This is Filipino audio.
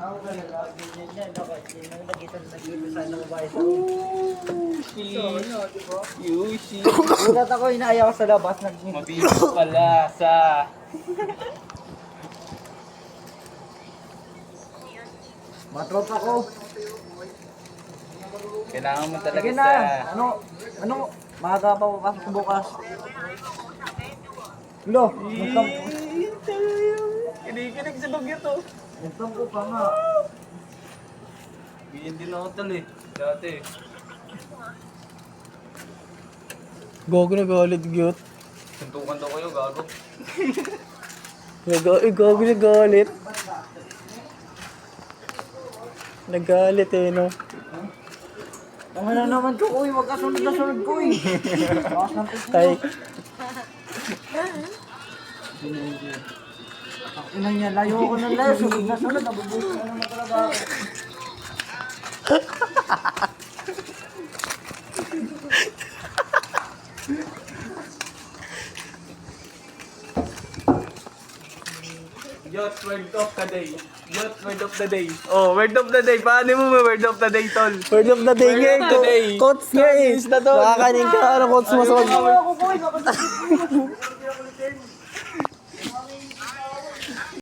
Ako talaga, ganyan yan. Dapat yun ang nakita na nag-iusan ng babae sa Yushi. So, ano, di ba? Yushi. Gulat ako, inaaya ko sa labas. Mabilis pala sa... Matropa ko. Kailangan mo talaga Sige sa... na. Ano, maaga pa ko kasi bukas. Lo, Kinikinig sa bagyo to. nagtampo pa nga. Ganyan din ako tal eh. Dati. Gogo nagalit, cute. Suntukan daw kayo, gago. Gogo nagalit. Nagalit eh, no? Tama na naman to, uy. Wag ka sunod na sunod ko, eh. Bakas ng puso. Tay. Ang ina niya, layo ko ng layo. Sunod na sunod. Nabubusin na naman talaga ako. Yacht word of the day. Yacht word of the day. Oh, word of the day. Paano mo word of the day, tol? Word of the day nga eh. Word of the day. Quotes nga eh. Quotes na, tol. Makakanin ka, ano quotes mo sa Ako, boy. Bakit